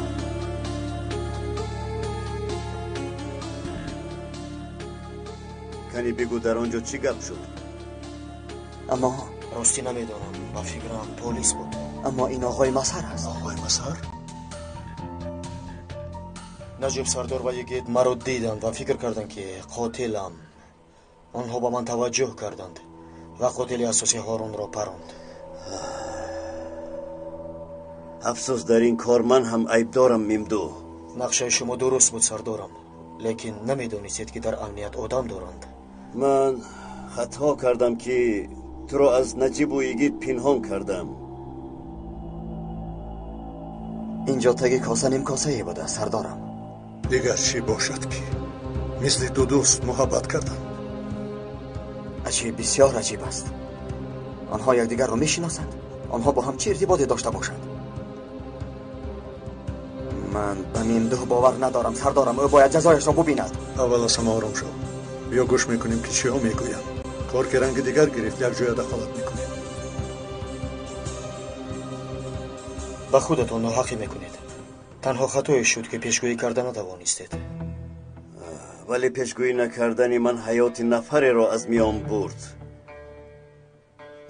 کنی بگو در آنجا چی گپ شد؟ اما راستی نمیدانم، با فکرم پلیس بود. اما این آقای مظهر است. آقای مظهر؟ نجیب سردار و یگید مرا دیدند و فکر کردند که قاتلم. آنها با من توجه کردند و قاتل اساسی هارون را پراند. افسوس در این کار من هم عیب دارم ممدو. نقشه شما درست بود سردارم، لیکن نمیدونستید که در امنیت آدم دارند. من خطا کردم که تو را از نجیب و یگید پنهان کردم. اینجا تگی کاسه نیم کاسه بوده سردارم. دیگر چی باشد که مثل دو دوست محبت کردن؟ عجیب، بسیار عجیب است. آنها یکدیگر را میشناسند؟ آنها با هم چه ارتباطی داشته باشند؟ من به ممدوح باور ندارم سردارم. او باید جزایش را ببیند. اول از همه آرام شو. بیا گوش میکنیم که چی ها میگویم. کار که رنگ دیگر گرفت یک جای دخالت میکنیم. به خودتون ناحقی میکنید. تنها خطایی شد که پیشگویی کردن نتوانستید. ولی پیشگویی نکردن من حیات نفر را از میان برد.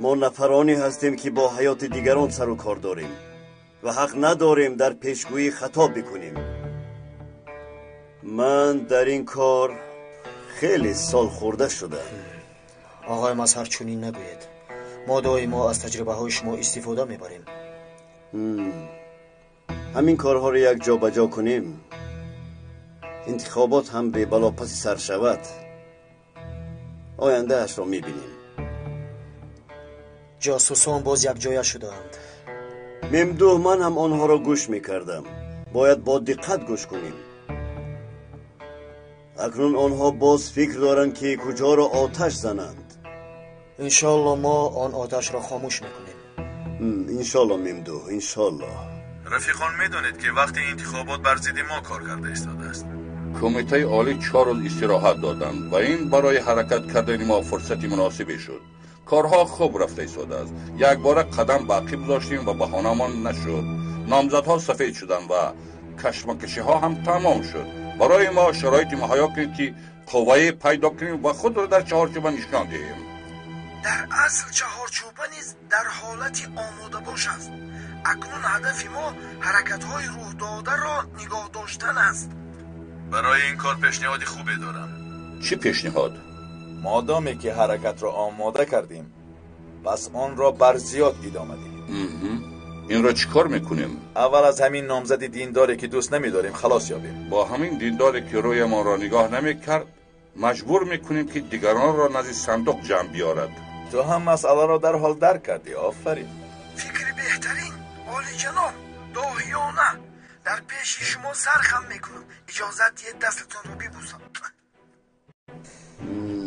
ما نفرانی هستیم که با حیات دیگران سر و کار داریم و حق نداریم در پیشگویی خطا بکنیم. من در این کار خیلی سال خورده شده. آقای مظهر چنین نگوید. ما دائما از تجربه های شما استفاده میبریم. همین کارها رو یک جا بجا کنیم، انتخابات هم به بلاپسی سر شود، آینده اش را میبینیم. جاسوسان باز یک جای شدند. ممدوح من هم آنها را گوش میکردم. باید با دقت گوش کنیم. اکنون آنها باز فکر دارند که کجا را آتش زنند. انشالله ما آن آتش را خاموش میکنیم. انشالله ممدوح، انشالله. رفیقان میدونید که وقتی انتخابات بر ضد ما کار کرده ایستاده است. کمیته عالی 4 روز استراحت دادند و این برای حرکت کردن ما فرصتی مناسبی شد. کارها خوب رفته ایستاده است. یک بار قدم باقی گذاشتیم و بهانه‌مان نشد. نامزدها سفید شدند و کشمکشی ها هم تمام شد. برای ما شرایط مهیا کنید که قوه پیدا کنیم و خود را در چهارچوب نشان دهیم. در اصل چهارچوبه نیز در حالت آماده باش است. اکنون هدف ما حرکت های روح داده را نگاه داشتن است. برای این کار پیشنهاد خوبی دارم. چی پیشنهاد؟ مادامی که حرکت را آماده کردیم، پس آن را بر زیاد ادامه دهیم. این را چیکار میکنیم؟ اول از همین نامزد دینداری که دوست نمیداریم خلاص یابیم. با همین دینداری که روی ما را نگاه نمیکرد مجبور میکنیم که دیگران را نزد صندوق جمع بیارد. تو هم مسئله را در حال درک کردی. آفرین. فکر بهترین عالی جناب داهیانه در پیش شما سرخم میکنم. اجازت دید دستتون رو ببوسم.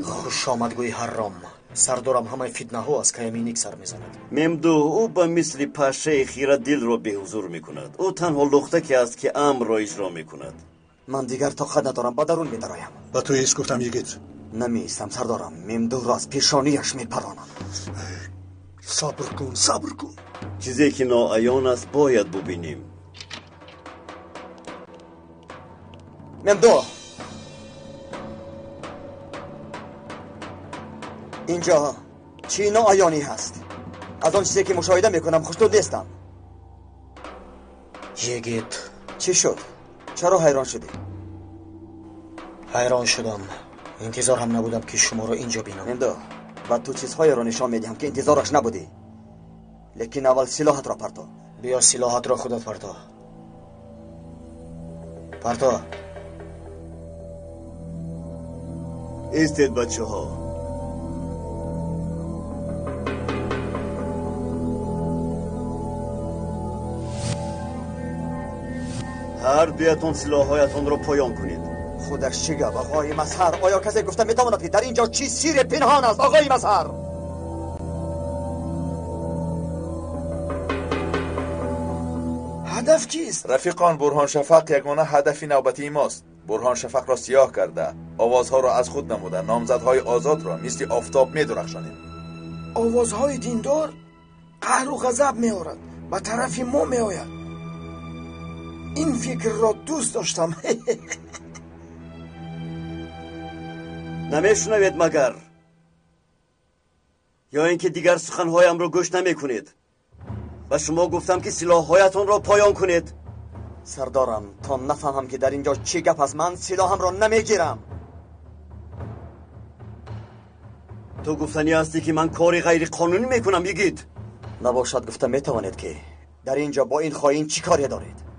خوش آمدگوی حرام. سردارم همه فتنه ها از کیمینیک سر میزند. ممدوح او به مثل پشه خیره دل را به حضور میکند. او تنها لخته که است که امر را اجرا میکند. من دیگر طاقت ندارم، با درون میدرایم. و تو ایست گفتم یگید. نمیستم سردارم. ممدوح را از پیشانیش میپرانم. صبر کن، صبر کن. چیزی که ناعیان است باید ببینیم. ممدوح، اینجا چی ناعیانی هست؟ از آن چیزی که مشاهده میکنم خوشنود نیستم. یگید. چی شد؟ چرا حیران شدی؟ حیران شدم. انتظار هم نبودم که شما را اینجا بینم. ممدوح، و تو چیزهای را نشان میدیم که انتظارش نبودی. لیکن اول سلاحت را پرتا. بیا سلاحت را خودت پرتا. پرتا. ایستید بچه ها. هر دویتون سلاحهایتون را پایان کنید. خودش چی گفت آقای مظهر؟ آیا کسی گفته میتواند که در اینجا چی سیر پنهان است آقای مظهر؟ هدف چیست؟ رفیقان، برهان شفق یگانه هدفی نوبتی ماست. برهان شفق را سیاه کرده، آوازها را از خود نموده، نامزدهای آزاد را مثل آفتاب می‌درخشانیم. آوازهای دیندار قهر و غضب می‌آورد و طرف ما می‌آید. این فکر را دوست داشتم. نمیشنوید مگر؟ یا اینکه دیگر سخنهایم را گوش نمی کنید؟ و شما گفتم که سلاحهایتان را پایان کنید. سردارم تا نفهمم که در اینجا چی گپ است من سلاحم را نمیگیرم. تو گفتنی هستی که من کاری غیر قانونی میکنم یگید؟ نباشد گفته میتوانید که در اینجا با این خائن چی کاری دارید؟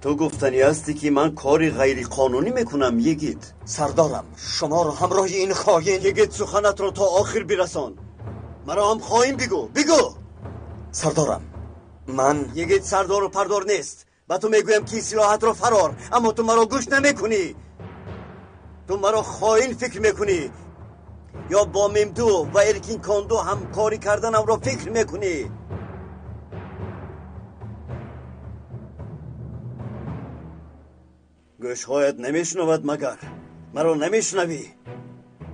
تو گفتنی هستی که من کاری غیر قانونی میکنم یگید؟ سردارم شما را همراه این خائن یگید سخنت رو تا آخر برسان. مرا هم خائن بگو. سردارم من یگید سردار و پردار نیست. با تو میگویم که سلاحت رو فرار، اما تو مرا گوش نمیکنی. تو مرا خائن فکر میکنی یا با ممدو و ارکین کاندو هم کاری کردنم را فکر میکنی؟ گوشهایت نمیشنود مگر؟ مرا نمیشنوی؟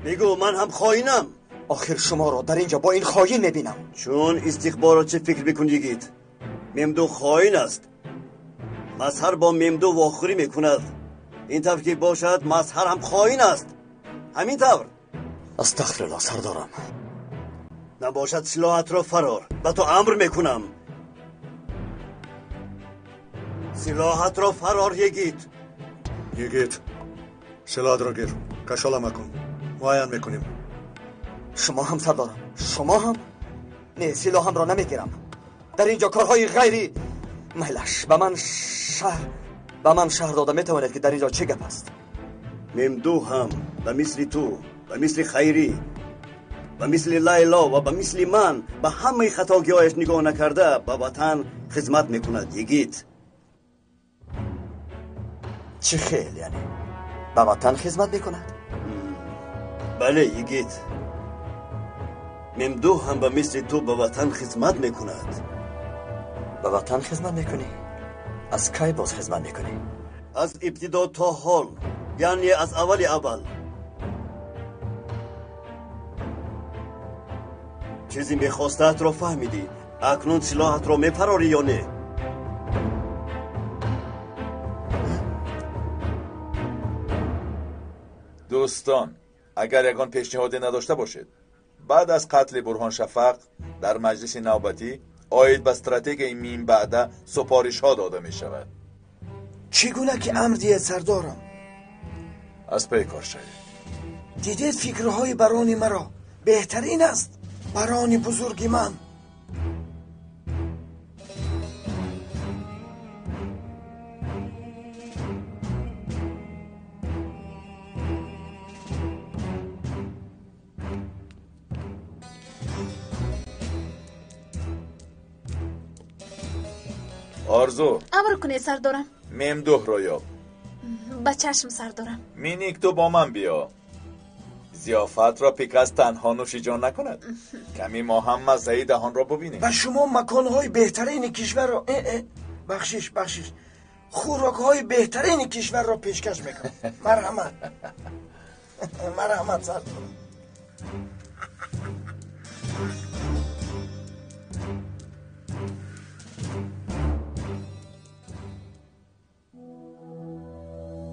بگو من هم خائنم. آخر شما را در اینجا با این خائن میبینم. چون استخبارات چه فکر میکنی یگید؟ ممدو خائن است. مظهر با ممدو واخوری میکند. این طور که باشد مظهر هم خائن است. همین طور. استغفرالله سردارم. نباشد سلاحت را فرار. به تو امر میکنم سلاحت را فرار یگید. یگید سلاحت را گیر. کشاله مکن. معاین میکنیم. شما هم سردارم. شما هم؟ نه سلاحم را نمیگیرم. در اینجا کارهای غیری مهلش به من شهر داده میتواند که در اینجا چه گپ است؟ ممدو هم به مثل تو، به مثل خیری، به مثل لیلا و به مثل من به همه خطاگیهایش نگاه نکرده به وطن خدمت میکند یگید. چه خیل یعنی؟ به وطن خدمت میکند؟ بله یگید. ممدو هم به مثل تو به وطن خدمت میکند. به وطن خدمت میکنی؟ از کی باز خدمت میکنی؟ از ابتدا تا حال، یعنی از اول. چیزی میخواستت رو فهمیدی؟ اکنون سلاحت رو میپراری یا نه؟ دوستان اگر یگان پیشنهادی نداشته باشید بعد از قتل برهان شفق در مجلس نوبتی آید به استراتژی میم بعده سپارش ها داده می شود. چگونه که امر دید سردارم؟ از پی کار شوید. دیدید فکرهای برانی مرا بهترین است. برانی بزرگی من. آرزو امر کنید سردارم. ممدوح را یاب. با چشم سردارم. مینیک تو با من بیا. زیافت را پیکاس تنها نوشی جان نکند. کمی ما هم مزهی دهان را ببینیم. و شما مکانهای بهترین کشور را بخشش خوراکهای بهترین کشور را پیشکش میکنم. مرحمت سردارم.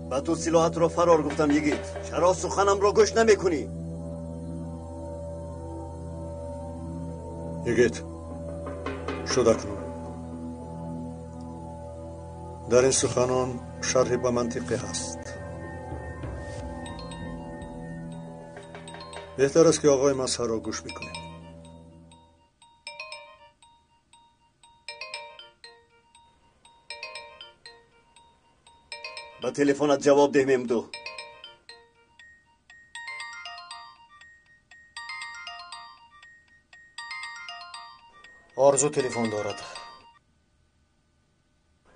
با تو سلاحت رو فرار گفتم یگید. چرا سخنم رو گوش نمیکنی؟ یگید شد اکنون. در این سخنان شرحی به منطقی هست. بهتر است که آقای مظهر را گوش بکنیم. با تلفنت جواب ده ممدو. آرزو تلفن دارد.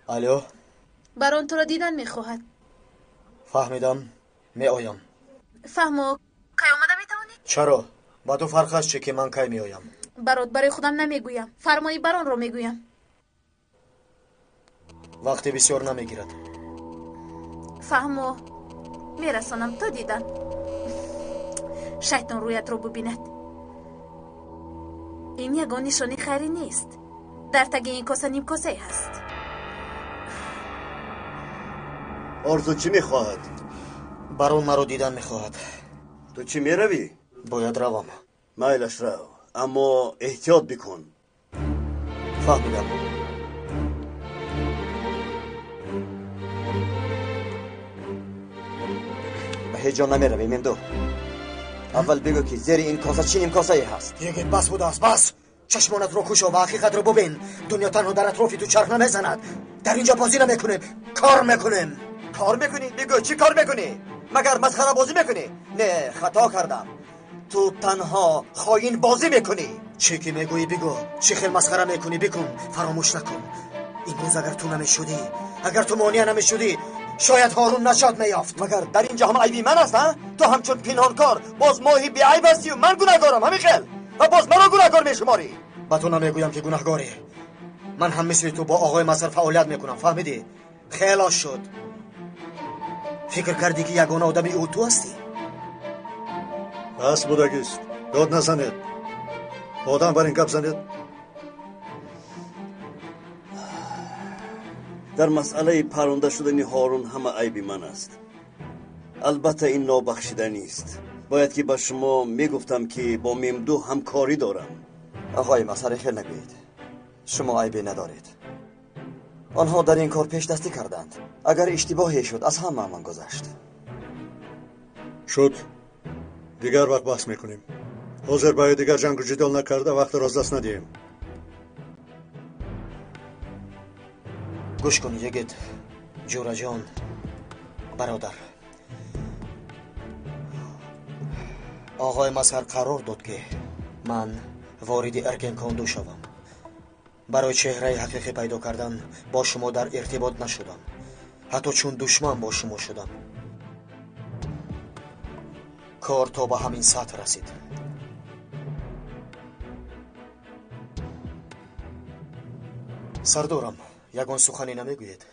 الو. بران تو را دیدن میخواهد. فهمیدم. می آیم. فهمو کی آمده میتوانی؟ چرا؟ با تو فرق است چه که من کی می آیم؟ برات برای خودم نمیگویم. فرمایی بران را میگویم. وقتی بسیار نمیگیرد. فهمو میرسانم تا دیدن. شیطان رویت رو ببیند. این یگان نشانی خیری نیست. در تگ این کاسه نیم کاسه هست. آرزو چی میخواهد؟ برون مرا دیدن میخواهد. تو چی میروی؟ باید روم. مایلش رو، اما احتیاط بکن. فهمیدم. هیچ جا نمیروی مندو. اول بگو که زیر این کاسه چی نیم کاسه ای هست؟ یکی بس بود است، بس. چشمانت رو کشو و حقیقت رو ببین. دنیا تنها در اطرافی تو چرخ نمیزند. در اینجا بازی نمیکنیم، کار میکنیم. کار میکنی؟ بگو چی کار میکنی؟ مگر مسخره بازی میکنی؟ نه، خطا کردم. تو تنها خاین بازی میکنی. چی که میگویی بگو. چی خیل مسخره میکنی بکن، فراموش نکن. امروز اگر تو نمیشدی، اگر تو مانع نمیشدی، شاید هارون نجات میافت. مگر در اینجا هم عیبی من است ها؟ تو همچون پنهانکار باز ماهی بی عیب هستی و من گناهکارم همین خیل و باز مرا گناهکار میشماری. با تو نمیگویم که گناهکاری. من هم مثل تو با آقای مسر فعالیت میکنم، فهمیدی؟ خیلی شد. فکر کردی که یگانه آدمی او تو هستی؟ بس بودگیست، داد نزنید. آدم بر این گپ زنید. در مسئله پرونده شدن هارون همه عیبی من است. البته این نابخشیدنی است. باید که به شما میگفتم که با ممدو همکاری دارم. آقای مسر خیل نگویید. شما عیبی ندارید. آنها در این کار پیش دستی کردند. اگر اشتباهی شد از همه من گذشت. شد. دیگر وقت بحث میکنیم. حاضر باید دیگر جنگ و جدال نکرده وقت را از دست ندیم. گوش کن یگید جورا جان برادر. آقای مسهر قرار داد که من وارد ارگنکاندو شوم. برای چهره حقیقی پیدا کردن با شما در ارتباط نشدم. حتی چون دشمن با شما شدم. کار تا به همین سطح رسید. سردارم یگان سخنی نمیگوید.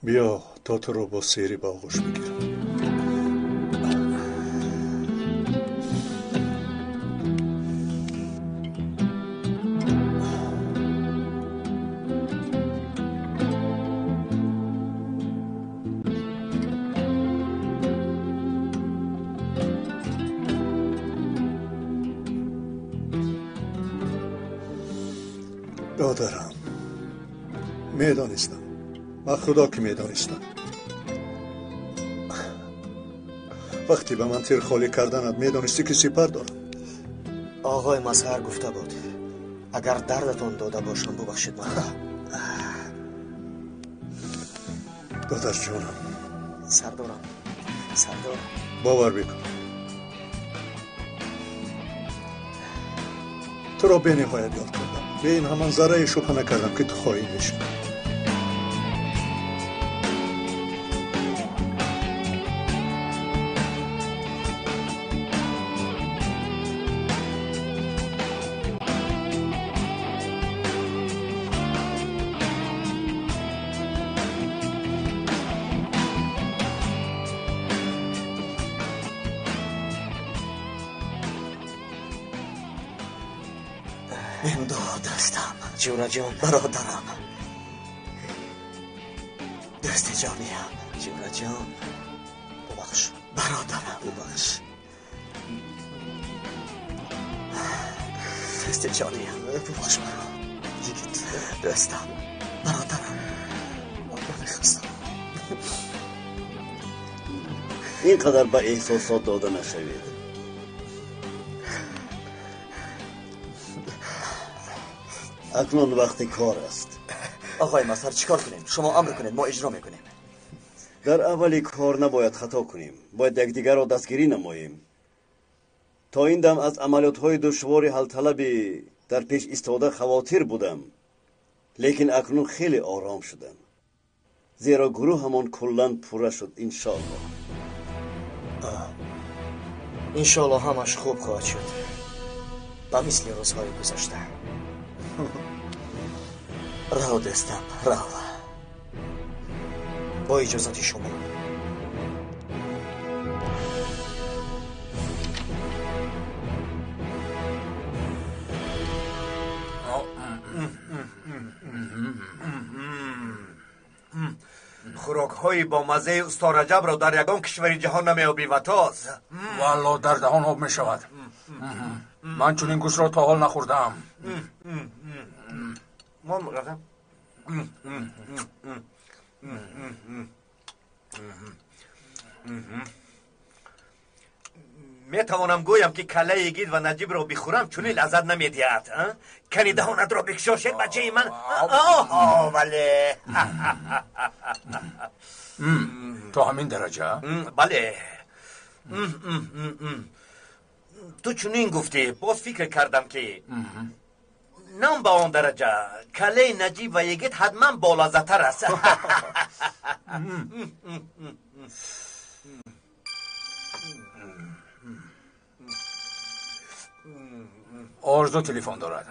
بیا تا تو رو با سیری با آغوش بگیرم. برادرم میدانستم. من خدا که میدانستم. وقتی به من تیر خالی کردنت میدانستی که سپر دارم. آقای مسهر گفته بود اگر دردتون داده باشم ببخشید من. دادر جانم. سردارم باور بکن تو را به نهایت یاد کردم. به این همان ذره شبه نکردم که تو خواهی میشه. جورا جان برادرم. دست جانیم. جورا جان ببخش برادرم. ببخش دست جانیم. ببخش مرا دیگه دستم برادرم. من خستم. اینقدر به احساسات داده نشوید. اکنون وقت کار است. آقای مسهر چیکار کنیم؟ شما امر کنید ما اجرا میکنیم. در اولی کار نباید خطا کنیم. باید یکدیگر را دستگیری نماییم. تا این دم از عملیات‌های دشوار حل طلبی در پیش ایستاده خواطر بودم. لیکن اکنون خیلی آرام شدم. زیرا گروه همان کلاً پوره شد انشاءالله. انشاءالله همش خوب خواهد شد. با مثل روزهای گذشته. راه دستم راه. با اجازت شما. خوراک های با مزه استاد رجب را در یگان کشور جهان نمیابی و تاز. والا در دهان آب می شود. من چون این گوشت را تا حال نخوردم. میتوانم گویم که کله گید و نجیب را بخورم چون لذت نمیدهد. کنی دهانت را بکشاشد بچه من. بله. تا همین درجه؟ بله. تو چنین گفتی باز فکر کردم که نام به آن درجه کله نجیب و یگید حتما بالازتر است. آرزو تلفن دارد.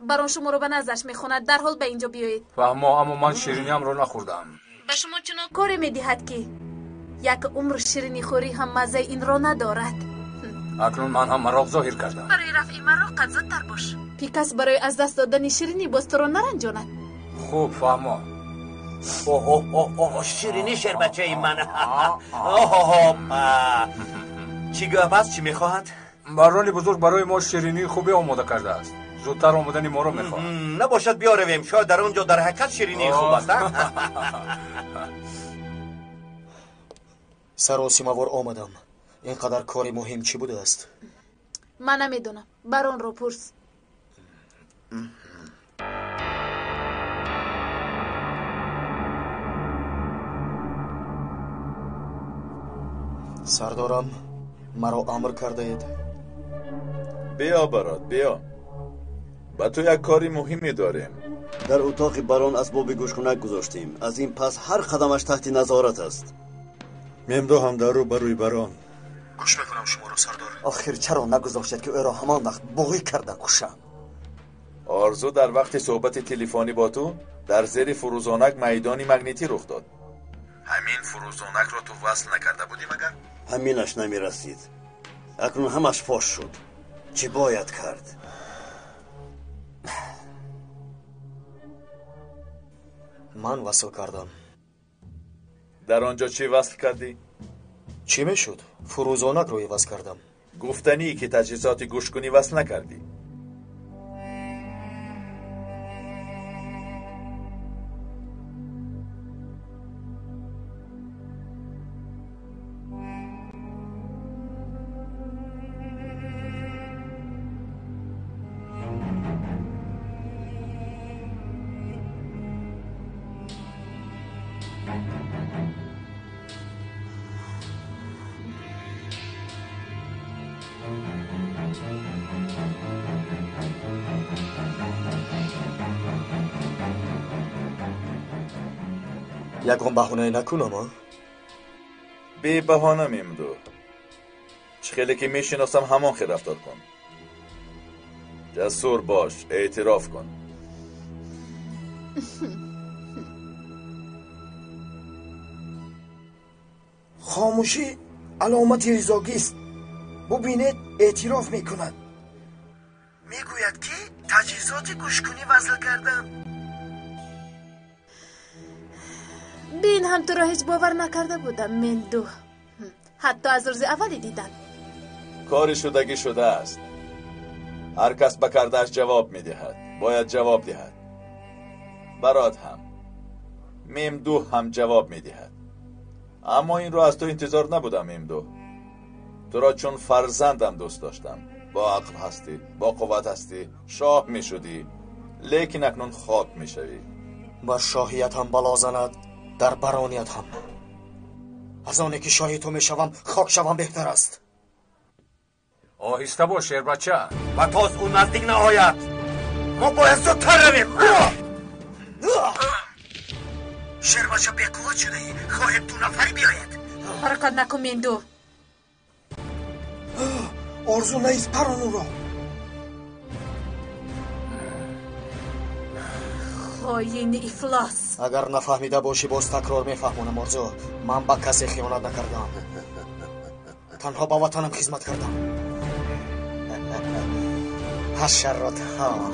بران شما رو به نظرش میخوند در حال به اینجا بیایید. اما من شیرینیم رو نخوردم. به شما چنان کاری میدهد که یک عمر شیرینی خوری هم مزه این را ندارد. اکنون من هم مراق ظاهر کردم. برای رفع مراق قد زودتر باش. پیکس برای از دست دادن شیرینی باز تو را نرنجاند. خوب فهمم. شیرینی شیر بچه من. چی گوه پس چی میخواهد؟ بران بزرگ برای ما شیرینی خوبی آماده کرده است. زودتر آمدن ما رو میخواهد. نباشد بیارویم، شاید در اونجا در حقیقت شیرینی خوب است. سراسیموار آمدم. اینقدر کاری مهم چی بوده است؟ من نمیدونم، بران رو پرس. سردارم مرا امر کرده اید. بیا برات بیا، با تو یک کاری مهمی داریم. در اتاق بران اسباب گوشخونک گذاشتیم. از این پس هر قدمش تحت نظارت است. ممدو هم در رو بروی بران. گوش میکنم شما رو سردار. آخر چرا نگذاشتید که او را همان وقت بوغی کرده کشم؟ آرزو در وقت صحبت تلفنی با تو در زیر فروزانک میدانی مگنیتی رخ داد. همین فروزانک را تو وصل نکرده بودی مگر؟ همینش نمی رسید. اکنون همش فاش شد. چی باید کرد؟ من وصل کردم. در آنجا چی وصل کردی؟ چی میشد؟ فروزانک روی وصل کردم. گفتنی که تجهیزات گوشکنی وصل نکردی. یکم بهانه نکنم. بی بهانه میمدو. چه خیلی که میشناسم همان خیلی رفتار کن. جسور باش، اعتراف کن. خاموشی علامت ریزاگی است. ببینید اعتراف میکند. میگوید که تجهیزات گوشکنی وصل کردم. بین هم تو را هیچ باور نکرده بودم مندو. حتی از روز اولی دیدن. کاری شدگی شده است. هر کس به کردهش جواب میدهد. باید جواب دهد. برات هم ممدو هم جواب میدهد. اما این را از تو انتظار نبودم ممدو. تو را چون فرزندم دوست داشتم. با عقل هستی، با قوت هستی، شاه میشدی. لیکن اکنون خاک میشوی. بر شاهیت هم بلا زند، در برانیت هم. از آنه که شاهی تو میشوم خاک شوم بهتر است. آهسته باش شیر بچه. و تاز اون نزدیک نهایت ما باید زودتر رویم. شیر بچه بیقوت شده ای. خواهد دو نفری بیاید. حرکت نکن مندو. آرزو نیست پرانو را. خاین افلاس. اگر نفهمیده باشی باز تکرار میفهمونم آرزو. من با کسی خیانت نکردم. تنها با وطنم خدمت کردم. حشرات ها.